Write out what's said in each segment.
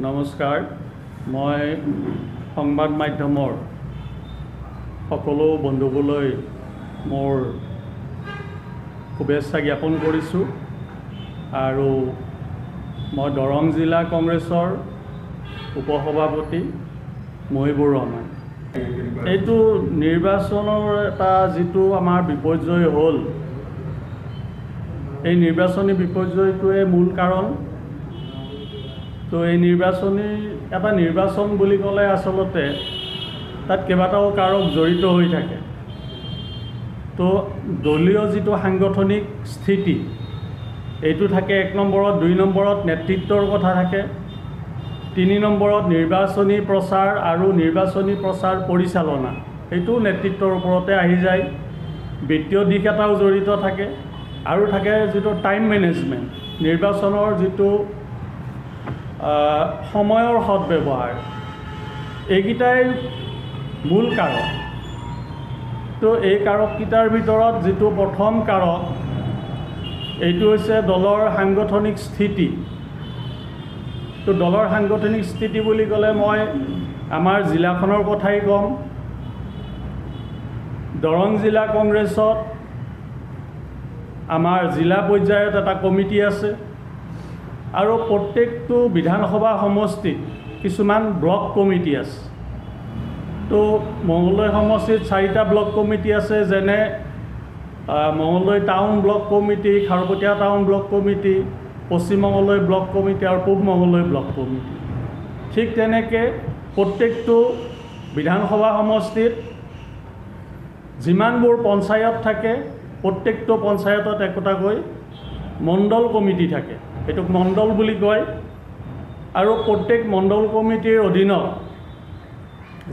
নমস্কাৰ, মই সংবাদ মাধ্যমৰ সকলো বন্ধুবলৈ মোৰ শুভেচ্ছা জ্ঞাপন কৰিছোঁ আৰু মই দৰং জিলা কংগ্ৰেছৰ উপসভাপতি মহিবুৰ ৰহমান। এইটো নিৰ্বাচনৰ এটা যিটো আমাৰ বিপৰ্যয় হ'ল, এই নিৰ্বাচনী বিপৰ্যয়টোৱে মূল কাৰণ। তো এই নিৰ্বাচন বুলি ক'লে আচলতে তাত কেইবাটাও কাৰক জড়িত হৈ থাকে। তো দলীয় যিটো সাংগঠনিক স্থিতি এইটো থাকে 1 নম্বৰত, 2 নম্বৰত নেতৃত্বৰ কথা থাকে, 3 নম্বৰত নিৰ্বাচনী প্ৰচাৰ আৰু নিৰ্বাচনী প্ৰচাৰ পৰিচালনা, সেইটো নেতৃত্বৰ ওপৰতে আহি যায়। বিত্তীয় দিশ এটাও জড়িত থাকে আৰু থাকে যিটো টাইম মেনেজমেণ্ট, নিৰ্বাচনৰ যিটো সময়ৰ সদব্যৱহাৰ, এইকেইটাই মূল কাৰক। তো এই কাৰককেইটাৰ ভিতৰত যিটো প্ৰথম কাৰক, এইটো হৈছে দলৰ সাংগঠনিক স্থিতি। তো দলৰ সাংগঠনিক স্থিতি বুলি ক'লে মই আমাৰ জিলাখনৰ কথাই ক'ম। দৰং জিলা কংগ্ৰেছত আমাৰ জিলা পৰ্যায়ত এটা কমিটি আছে আৰু প্ৰত্যেকটো বিধানসভা সমষ্টিত কিছুমান ব্লক কমিটি আছে। তো মঙলদৈ সমষ্টিত 4টা ব্লক কমিটি আছে, যেনে Mangaldai town block committee, Kharupetia town block committee, পশ্চিম মঙলদৈ ব্লক কমিটি আৰু পূব মঙলদৈ ব্লক কমিটি। ঠিক তেনেকৈ প্ৰত্যেকটো বিধানসভা সমষ্টিত যিমানবোৰ পঞ্চায়ত থাকে, প্ৰত্যেকটো পঞ্চায়তত একোটাকৈ মণ্ডল কমিটি থাকে, এইটোক মণ্ডল বুলি কয়। আৰু প্ৰত্যেক মণ্ডল কমিটিৰ অধীনত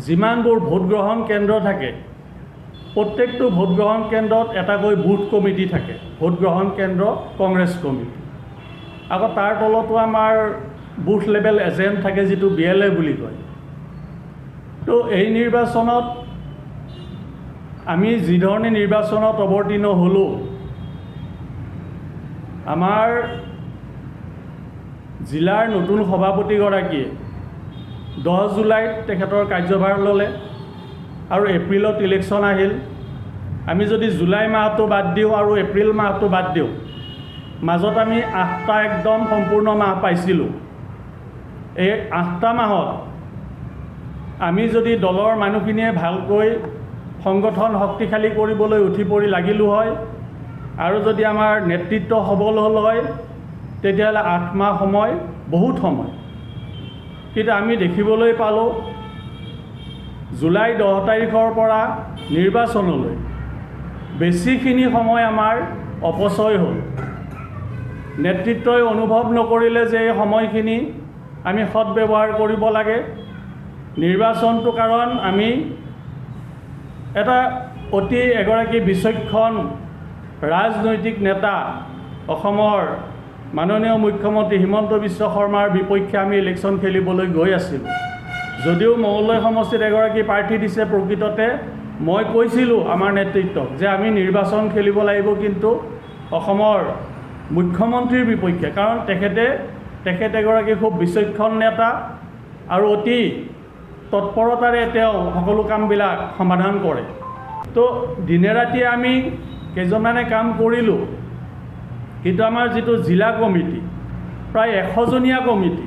যিমানবোৰ ভোটগ্ৰহণ কেন্দ্ৰ থাকে, প্ৰত্যেকটো ভোটগ্ৰহণ কেন্দ্ৰত এটাকৈ বুথ কমিটি থাকে, ভোটগ্ৰহণ কেন্দ্ৰ কংগ্ৰেছ কমিটি। আকৌ তাৰ তলতো আমাৰ বুথ লেভেল এজেণ্ট থাকে, যিটো BLA বুলি কয়। তো এই নিৰ্বাচনত আমি যিধৰণে নিৰ্বাচনত অৱতীৰ্ণ হ'লোঁ, আমাৰ জিলাৰ নতুন সভাপতিগৰাকীয়ে 10 জুলাইত তেখেতৰ কাৰ্যভাৰ ল'লে আৰু এপ্ৰিলত ইলেকশ্যন আহিল। আমি যদি জুলাই মাহটো বাদ দিওঁ আৰু এপ্ৰিল মাহটো বাদ দিওঁ, মাজত আমি 8টা একদম সম্পূৰ্ণ মাহ পাইছিলোঁ। এই 8টা মাহত আমি যদি দলৰ মানুহখিনিয়ে ভালকৈ সংগঠন শক্তিশালী কৰিবলৈ উঠি পৰি লাগিলোঁ হয় আৰু যদি আমাৰ নেতৃত্ব সবল হ'ল হয়, তেতিয়াহ'লে 8 মাহ সময় বহুত সময়। কিন্তু আমি দেখিবলৈ পালোঁ জুলাই 10 তাৰিখৰ পৰা নিৰ্বাচনলৈ বেছিখিনি সময় আমাৰ অপচয় হ'ল। নেতৃত্বই অনুভৱ নকৰিলে যে এই সময়খিনি আমি সদব্যৱহাৰ কৰিব লাগে। নিৰ্বাচনটো কাৰণ আমি এটা এগৰাকী বিচক্ষণ ৰাজনৈতিক নেতা, অসমৰ মাননীয় মুখ্যমন্ত্ৰী হিমন্ত বিশ্ব শৰ্মাৰ বিপক্ষে আমি ইলেকশ্যন খেলিবলৈ গৈ আছিলোঁ। যদিও মঙলদৈ সমষ্টিত এগৰাকী প্ৰাৰ্থী দিছে, প্ৰকৃততে মই কৈছিলোঁ আমাৰ নেতৃত্বক যে আমি নিৰ্বাচন খেলিব লাগিব, কিন্তু অসমৰ মুখ্যমন্ত্ৰীৰ বিপক্ষে, কাৰণ তেখেত এগৰাকী খুব বিচক্ষণ নেতা আৰু অতি তৎপৰতাৰে তেওঁ সকলো কামবিলাক সমাধান কৰে। তো দিনে ৰাতিয়ে আমি কেইজনমানে কাম কৰিলোঁ, কিন্তু আমাৰ যিটো জিলা কমিটি, প্ৰায় 100জনীয়া কমিটি,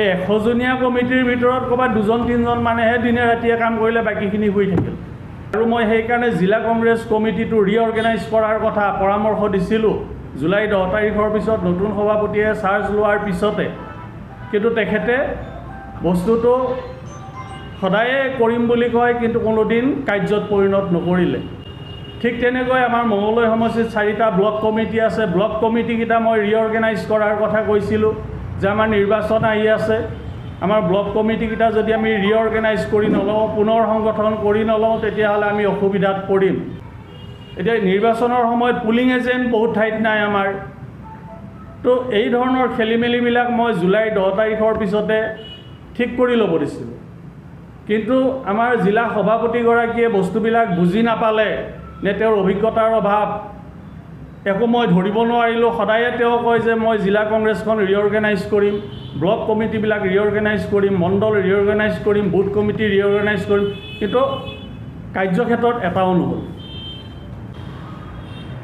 এই 100জনীয়া কমিটিৰ ভিতৰত ক'ৰবাত 2-3জন মানেহে দিনে ৰাতিয়ে কাম কৰিলে, বাকীখিনি শুই থাকিল। আৰু মই সেইকাৰণে জিলা কংগ্ৰেছ কমিটিটো ৰিঅৰ্গেনাইজ কৰাৰ কথা পৰামৰ্শ দিছিলোঁ জুলাই 10 তাৰিখৰ পিছত নতুন সভাপতিয়ে চাৰ্জ লোৱাৰ পিছতে। কিন্তু তেখেতে বস্তুটো সদায়ে কৰিম বুলি কয়, কিন্তু কোনোদিন কাৰ্যত পৰিণত নকৰিলে। ঠিক তেনেকৈ আমাৰ মঙলদৈ সমষ্টিত 4টা ব্লক কমিটি আছে। ব্লক কমিটিকেইটা মই ৰিঅৰ্গেনাইজ কৰাৰ কথা কৈছিলোঁ যে আমাৰ নিৰ্বাচন আহি আছে, আমাৰ ব্লক কমিটিকেইটা যদি আমি ৰিঅৰ্গেনাইজ কৰি নলওঁ, পুনৰ সংগঠন কৰি নলওঁ, তেতিয়াহ'লে আমি অসুবিধাত পৰিম। এতিয়া নিৰ্বাচনৰ সময়ত পুলিং এজেণ্ট বহুত ঠাইত নাই আমাৰ। তো এই ধৰণৰ খেলি মেলিবিলাক মই জুলাই 10 তাৰিখৰ পিছতে ঠিক কৰি ল'ব দিছিলোঁ, কিন্তু আমাৰ জিলা সভাপতিগৰাকীয়ে বস্তুবিলাক বুজি নাপালে, নে তেওঁৰ অভিজ্ঞতাৰ অভাৱ, একো মই ধৰিব নোৱাৰিলোঁ। সদায়ে তেওঁ কয় যে মই জিলা কংগ্ৰেছখন ৰিঅৰ্গেনাইজ কৰিম, ব্লক কমিটিবিলাক ৰিঅৰ্গেনাইজ কৰিম, মণ্ডল ৰিঅৰ্গেনাইজ কৰিম, বুথ কমিটি ৰিঅৰ্গেনাইজ কৰিম, কিন্তু কাৰ্যক্ষেত্ৰত এটাও নহ'ল।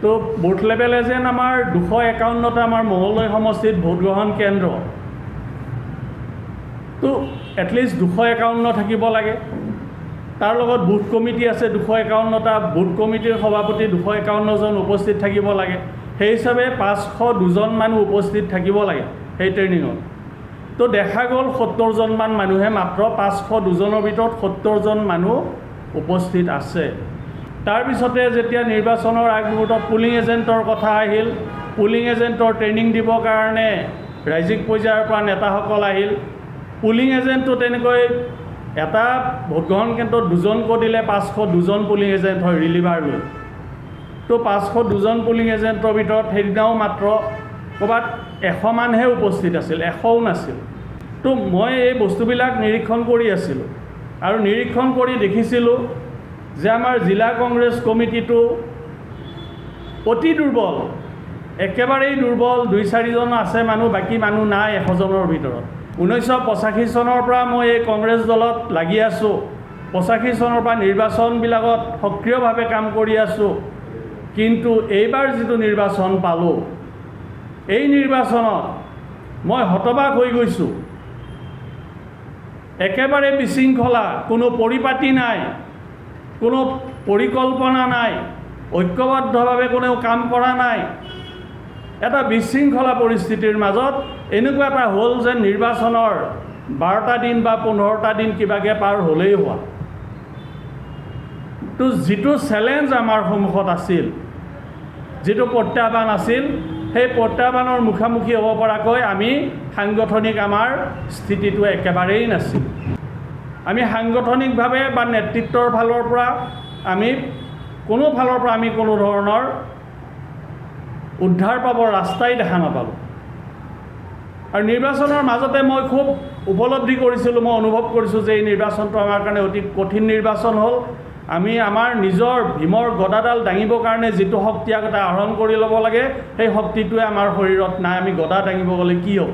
তো বুথ লেভেল এজেণ্ট আমাৰ 251টা আমাৰ মঙলদৈ সমষ্টিত ভোটগ্ৰহণ কেন্দ্ৰ, তো এটলিষ্ট 251 থাকিব লাগে। তাৰ লগত বুথ কমিটি আছে 251টা, বুথ কমিটিৰ সভাপতি 251জন উপস্থিত থাকিব লাগে। সেই হিচাপে 502জন মানুহ উপস্থিত থাকিব লাগে সেই ট্ৰেইনিঙত। তো দেখা গ'ল 70জনমান মানুহে, মাত্ৰ 502জনৰ ভিতৰত 70জন মানুহ উপস্থিত আছে। তাৰপিছতে যেতিয়া নিৰ্বাচনৰ আগমুহূৰ্তত পুলিং এজেণ্টৰ কথা আহিল, পুলিং এজেণ্টৰ ট্ৰেইনিং দিবৰ কাৰণে ৰাজ্যিক পৰ্যায়ৰ পৰা নেতাসকল আহিল। পুলিং এজেণ্টটো তেনেকৈ এটা ভোটগ্ৰহণ কেন্দ্ৰত 2জনকৈ দিলে 502জন পুলিং এজেণ্ট হয় ৰিলিভাৰ লৈ। তো 502জন পুলিং এজেণ্টৰ ভিতৰত সেইদিনাও মাত্ৰ ক'ৰবাত 100 মানহে উপস্থিত আছিল, 100ও নাছিল। তো মই এই বস্তুবিলাক নিৰীক্ষণ কৰি আছিলোঁ আৰু নিৰীক্ষণ কৰি দেখিছিলোঁ যে আমাৰ জিলা কংগ্ৰেছ কমিটিটো অতি দুৰ্বল, একেবাৰেই দুৰ্বল। 2-4জন আছে মানুহ, বাকী মানুহ নাই 100জনৰ ভিতৰত। 1985 চনৰ পৰা মই এই কংগ্ৰেছ দলত লাগি আছোঁ। 85 চনৰ পৰা নিৰ্বাচনবিলাকত সক্ৰিয়ভাৱে কাম কৰি আছোঁ। কিন্তু এইবাৰ যিটো নিৰ্বাচন পালোঁ, এই নিৰ্বাচনত মই হতবাক হৈ গৈছোঁ। একেবাৰে বিশৃংখলা, কোনো পৰিপাটি নাই, কোনো পৰিকল্পনা নাই, ঐক্যবদ্ধভাৱে কোনেও কাম কৰা নাই। এটা বিশৃংখলা পৰিস্থিতিৰ মাজত এনেকুৱা এটা হ'ল যে নিৰ্বাচনৰ 12টা দিন বা 15টা দিন কিবাকৈ পাৰ হ'লেই হোৱা। তো যিটো চেলেঞ্জ আমাৰ সন্মুখত আছিল, যিটো প্ৰত্যাহ্বান আছিল, সেই প্ৰত্যাহ্বানৰ মুখামুখি হ'ব পৰাকৈ আমি সাংগঠনিক আমাৰ স্থিতিটো একেবাৰেই নাছিল। আমি সাংগঠনিকভাৱে বা নেতৃত্বৰ ফালৰ পৰা আমি কোনো ধৰণৰ উদ্ধাৰ পাবৰ ৰাস্তাই দেখা নাপালোঁ। আৰু নিৰ্বাচনৰ মাজতে মই খুব উপলব্ধি কৰিছিলোঁ, মই অনুভৱ কৰিছোঁ যে এই নিৰ্বাচনটো আমাৰ কাৰণে অতি কঠিন নিৰ্বাচন হ'ল। আমি আমাৰ নিজৰ ভীমৰ গদাডাল দাঙিবৰ কাৰণে যিটো শক্তি আগতে আহৰণ কৰি ল'ব লাগে, সেই শক্তিটোৱে আমাৰ শৰীৰত নাই। আমি গদা দাঙিব গ'লে কি হ'ব?